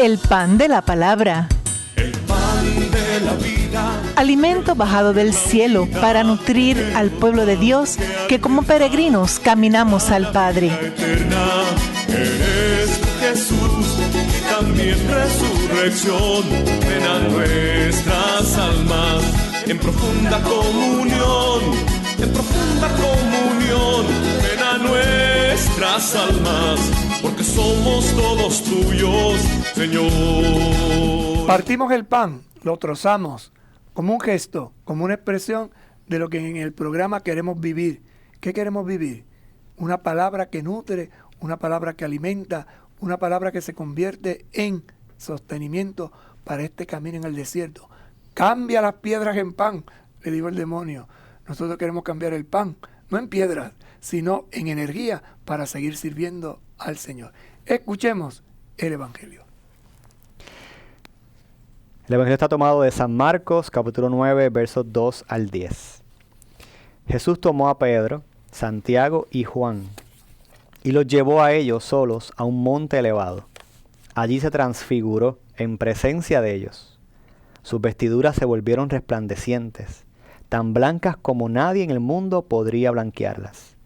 El pan de la palabra. El pan de la vida. Alimento bajado del cielo para nutrir al pueblo de Dios que como peregrinos caminamos al Padre. Eterna eres Jesús, y también resurrección. Ven a nuestras almas en profunda comunión, en profunda comunión. Ven a nuestras almas, porque somos todos tuyos, Señor. Partimos el pan, lo trozamos como un gesto, como una expresión de lo que en el programa queremos vivir. ¿Qué queremos vivir? Una palabra que nutre, una palabra que alimenta, una palabra que se convierte en sostenimiento para este camino en el desierto. Cambia las piedras en pan, le dijo el demonio. Nosotros queremos cambiar el pan, no en piedras, sino en energía para seguir sirviendo al Señor. Escuchemos el Evangelio. El Evangelio está tomado de San Marcos, capítulo 9, versos 2 al 10. Jesús tomó a Pedro, Santiago y Juan, y los llevó a ellos solos a un monte elevado. Allí se transfiguró en presencia de ellos. Sus vestiduras se volvieron resplandecientes, tan blancas como nadie en el mundo podría blanquearlas.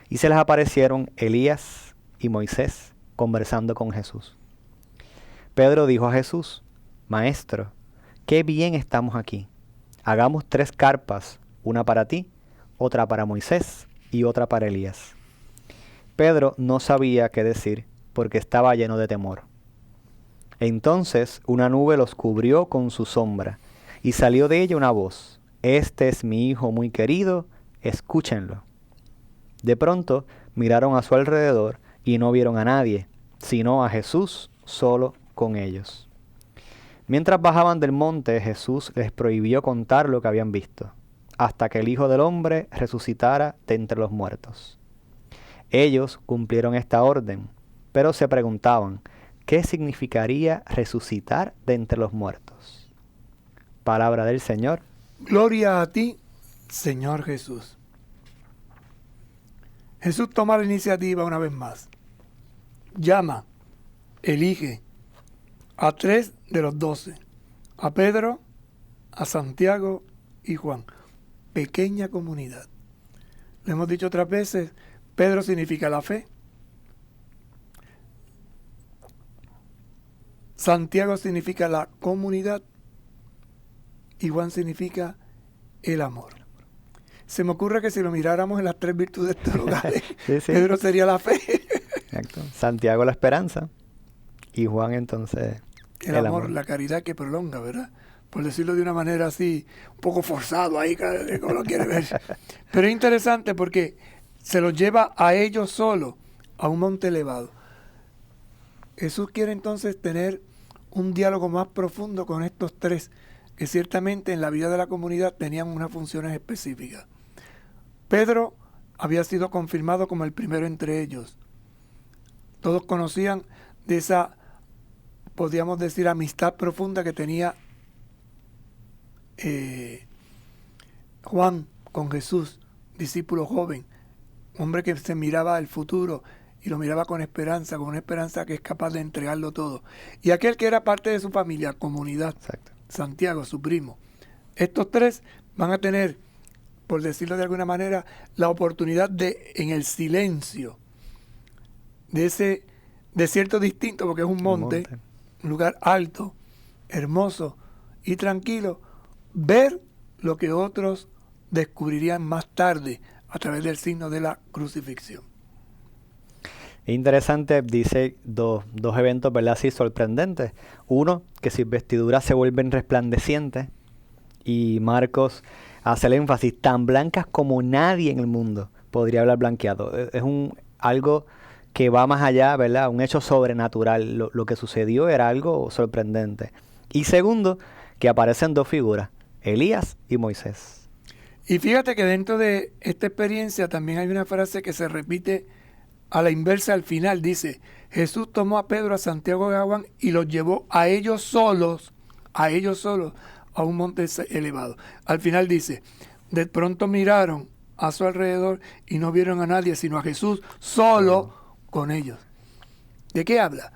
Y se les aparecieron Elías y Moisés conversando con Jesús. Pedro dijo a Jesús: Maestro, qué bien estamos aquí. Hagamos 3 carpas, una para ti, otra para Moisés y otra para Elías. Pedro no sabía qué decir porque estaba lleno de temor. Entonces una nube los cubrió con su sombra y salió de ella una voz: Este es mi Hijo muy querido, escúchenlo. De pronto miraron a su alrededor y no vieron a nadie, sino a Jesús solo con ellos. Mientras bajaban del monte, Jesús les prohibió contar lo que habían visto, hasta que el Hijo del Hombre resucitara de entre los muertos. Ellos cumplieron esta orden, pero se preguntaban, ¿qué significaría resucitar de entre los muertos? Palabra del Señor. Gloria a ti, Señor Jesús. Jesús toma la iniciativa una vez más. Llama, elige a 3 de los 12, a Pedro, a Santiago y Juan. Pequeña comunidad. Le hemos dicho otras veces, Pedro significa la fe, Santiago significa la comunidad y Juan significa el amor. Se me ocurre que si lo miráramos en las 3 virtudes teologales, sí. Pedro sería la fe. Exacto. Santiago la esperanza y Juan entonces el amor, la caridad que prolonga, ¿verdad? Por decirlo de una manera así, un poco forzado ahí, como lo quiere ver. Pero es interesante porque se los lleva a ellos solos a un monte elevado. Jesús quiere entonces tener un diálogo más profundo con estos 3, que ciertamente en la vida de la comunidad tenían unas funciones específicas. Pedro había sido confirmado como el primero entre ellos. Todos conocían de esa, podríamos decir, amistad profunda que tenía Juan con Jesús, discípulo joven, hombre que se miraba al futuro y lo miraba con una esperanza que es capaz de entregarlo todo. Y aquel que era parte de su familia, comunidad, exacto, Santiago, su primo. Estos 3 van a tener, por decirlo de alguna manera, la oportunidad de, en el silencio de ese desierto distinto, porque es un monte, un lugar alto, hermoso y tranquilo, ver lo que otros descubrirían más tarde a través del signo de la crucifixión. Es interesante, dice dos eventos, ¿verdad? Así sorprendentes. Uno, que sus vestiduras se vuelven resplandecientes, y Marcos hace el énfasis, tan blancas como nadie en el mundo podría haber blanqueado. Es algo que va más allá, ¿verdad? Un hecho sobrenatural. Lo que sucedió era algo sorprendente. Y segundo, que aparecen 2 figuras, Elías y Moisés. Y fíjate que dentro de esta experiencia también hay una frase que se repite a la inversa al final. Dice, Jesús tomó a Pedro, a Santiago y a Juan y los llevó a ellos solos, a un monte elevado. Al final dice, de pronto miraron a su alrededor y no vieron a nadie, sino a Jesús solo con ellos. ¿De qué habla?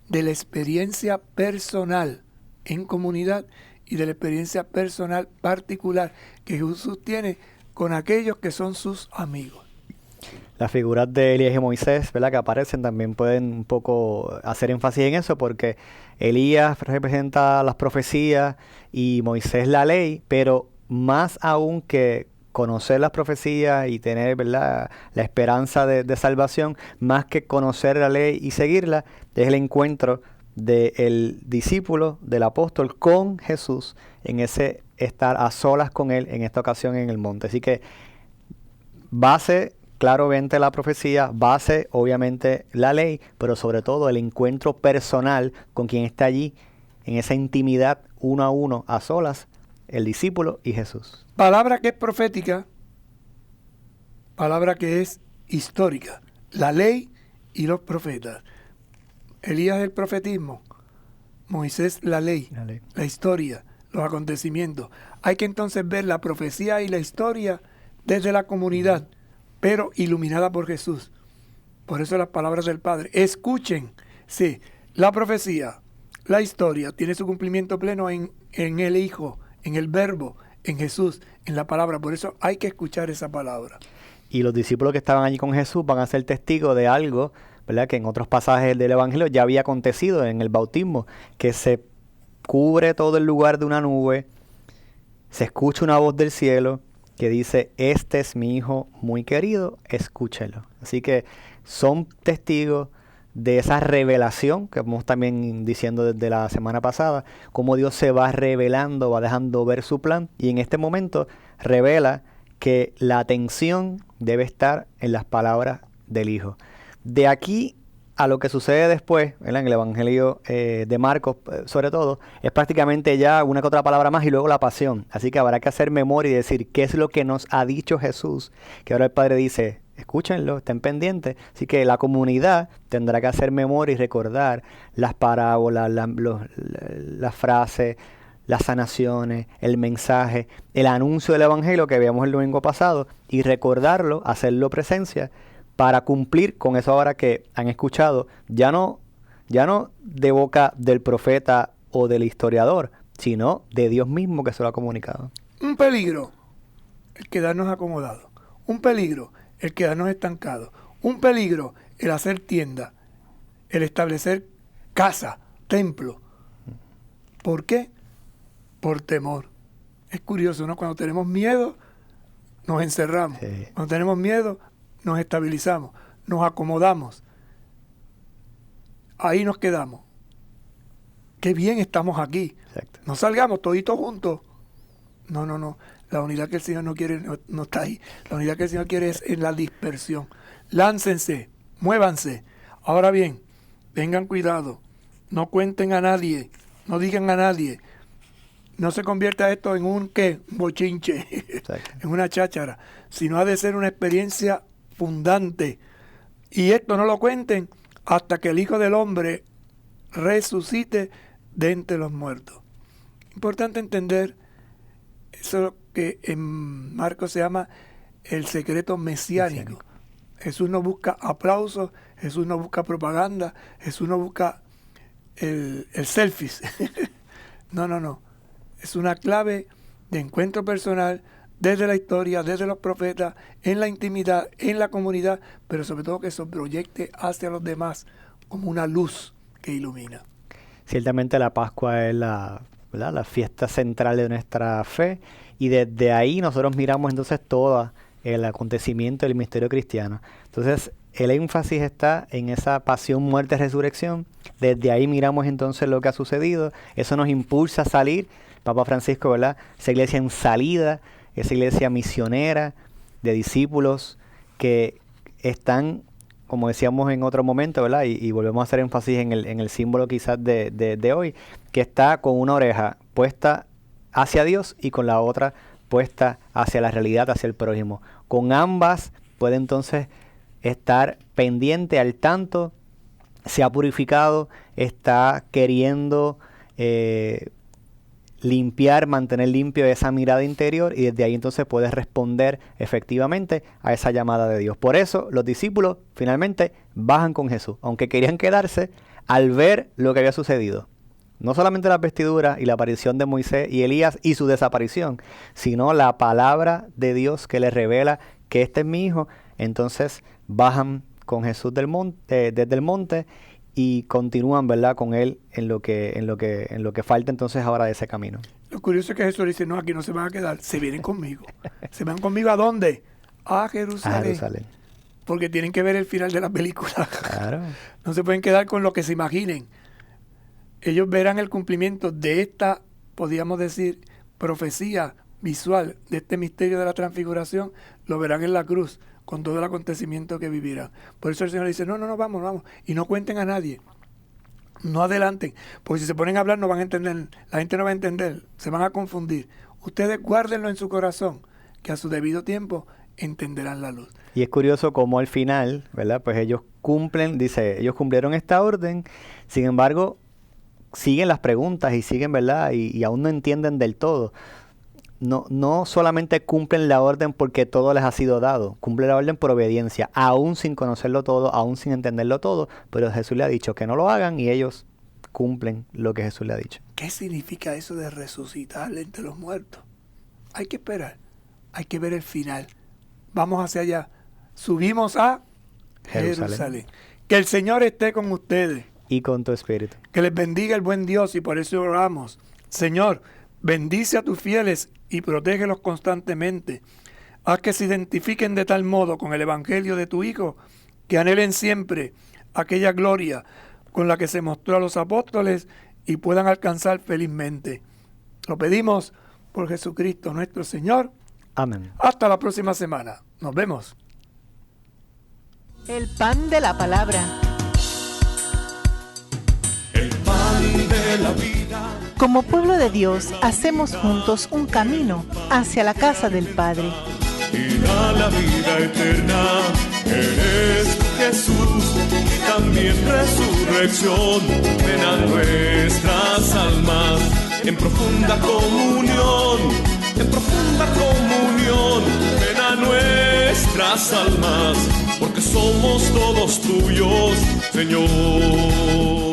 de la experiencia personal en comunidad y de la experiencia personal particular que Jesús tiene con aquellos que son sus amigos. Las figuras de Elías y Moisés, ¿verdad?, que aparecen también pueden un poco hacer énfasis en eso, porque Elías representa las profecías y Moisés la ley, pero más aún que conocer las profecías y tener, ¿verdad?, la esperanza de salvación, más que conocer la ley y seguirla, es el encuentro del discípulo, del apóstol con Jesús, en ese estar a solas con él, en esta ocasión en el monte. Así que base, claramente la profecía, base obviamente la ley, pero sobre todo el encuentro personal con quien está allí, en esa intimidad uno a uno, a solas, el discípulo y Jesús. Palabra que es profética, palabra que es histórica, la ley y los profetas. Elías el profetismo, Moisés la ley, la historia, los acontecimientos. Hay que entonces ver la profecía y la historia desde la comunidad, pero iluminada por Jesús. Por eso las palabras del Padre. Escuchen, sí, la profecía, la historia, tiene su cumplimiento pleno en el Hijo, en el Verbo, en Jesús, en la palabra. Por eso hay que escuchar esa palabra. Y los discípulos que estaban allí con Jesús van a ser testigos de algo, ¿verdad?, que en otros pasajes del Evangelio ya había acontecido en el bautismo, que se cubre todo el lugar de una nube, se escucha una voz del cielo que dice: este es mi hijo muy querido, escúchelo. Así que son testigos de esa revelación que vamos también diciendo desde la semana pasada, cómo Dios se va revelando, va dejando ver su plan, y en este momento revela que la atención debe estar en las palabras del Hijo. De aquí a lo que sucede después, ¿verdad?, en el Evangelio de Marcos, sobre todo, es prácticamente ya una que otra palabra más y luego la pasión. Así que habrá que hacer memoria y decir qué es lo que nos ha dicho Jesús, que ahora el Padre dice: escúchenlo, estén pendientes. Así que la comunidad tendrá que hacer memoria y recordar las parábolas, las frases, las sanaciones, el mensaje, el anuncio del Evangelio que veíamos el domingo pasado, y recordarlo, hacerlo presencia, para cumplir con eso ahora que han escuchado, ya no de boca del profeta o del historiador, sino de Dios mismo que se lo ha comunicado. Un peligro, el quedarnos acomodados. Un peligro, el quedarnos estancados. Un peligro, el hacer tienda, el establecer casa, templo. ¿Por qué? Por temor. Es curioso, ¿no? Cuando tenemos miedo, nos encerramos. Sí. Cuando tenemos miedo, nos estabilizamos, nos acomodamos. Ahí nos quedamos. Qué bien estamos aquí. Exacto. No salgamos toditos juntos. No. La unidad que el Señor no quiere no está ahí. La unidad que el Señor quiere es en la dispersión. Láncense, muévanse. Ahora bien, tengan cuidado. No cuenten a nadie. No digan a nadie. No se convierta esto en un bochinche, en una cháchara, sino ha de ser una experiencia fundante. Y esto no lo cuenten hasta que el Hijo del Hombre resucite de entre los muertos. Importante entender eso que en Marcos se llama el secreto mesiánico. Jesús no busca aplausos, Jesús no busca propaganda, Jesús no busca el selfies. No. Es una clave de encuentro personal desde la historia, desde los profetas, en la intimidad, en la comunidad, pero sobre todo que se proyecte hacia los demás como una luz que ilumina. Ciertamente la Pascua es la fiesta central de nuestra fe, y desde ahí nosotros miramos entonces todo el acontecimiento del misterio cristiano. Entonces el énfasis está en esa pasión, muerte, resurrección. Desde ahí miramos entonces lo que ha sucedido. Eso nos impulsa a salir. Papa Francisco, ¿verdad?, esa iglesia en salida, esa iglesia misionera de discípulos que están, como decíamos en otro momento, ¿verdad?, y volvemos a hacer énfasis en el símbolo quizás de hoy, que está con una oreja puesta hacia Dios y con la otra puesta hacia la realidad, hacia el prójimo. Con ambas puede entonces estar pendiente, al tanto, se ha purificado, está queriendo limpiar, mantener limpio esa mirada interior, y desde ahí entonces puedes responder efectivamente a esa llamada de Dios. Por eso los discípulos finalmente bajan con Jesús. Aunque querían quedarse, al ver lo que había sucedido. No solamente las vestiduras y la aparición de Moisés y Elías y su desaparición, sino la palabra de Dios que les revela que este es mi hijo. Entonces bajan con Jesús desde el monte y continúan, ¿verdad?, con él en lo que falta entonces ahora de ese camino. Lo curioso es que Jesús dice, no, aquí no se van a quedar, se vienen conmigo. ¿Se van conmigo a dónde? A Jerusalén. A Jerusalén. Porque tienen que ver el final de la película. Claro. No se pueden quedar con lo que se imaginen. Ellos verán el cumplimiento de esta, podríamos decir, profecía visual de este misterio de la transfiguración, lo verán en la cruz, con todo el acontecimiento que vivirán. Por eso el Señor dice, no, vamos, y no cuenten a nadie, no adelanten, porque si se ponen a hablar no van a entender, la gente no va a entender, se van a confundir. Ustedes guárdenlo en su corazón, que a su debido tiempo entenderán la luz. Y es curioso cómo al final, ¿verdad?, pues ellos cumplieron esta orden, sin embargo, siguen las preguntas y siguen, ¿verdad?, y aún no entienden del todo. No solamente cumplen la orden porque todo les ha sido dado, cumplen la orden por obediencia, aún sin conocerlo todo, aún sin entenderlo todo, pero Jesús le ha dicho que no lo hagan y ellos cumplen lo que Jesús le ha dicho. ¿Qué significa eso de resucitar entre los muertos? Hay que esperar, hay que ver el final. Vamos hacia allá, subimos a Jerusalén. Que el Señor esté con ustedes. Y con tu espíritu. Que les bendiga el buen Dios y por eso oramos. Señor, bendice a tus fieles y protégelos constantemente. Haz que se identifiquen de tal modo con el Evangelio de tu Hijo, que anhelen siempre aquella gloria con la que se mostró a los apóstoles y puedan alcanzar felizmente. Lo pedimos por Jesucristo nuestro Señor. Amén. Hasta la próxima semana. Nos vemos. El pan de la palabra. El pan de la vida. Como pueblo de Dios, hacemos juntos un camino hacia la casa del Padre. Y da la vida eterna. Eres Jesús, también resurrección. Ven a nuestras almas en profunda comunión. En profunda comunión. Ven a nuestras almas, porque somos todos tuyos, Señor.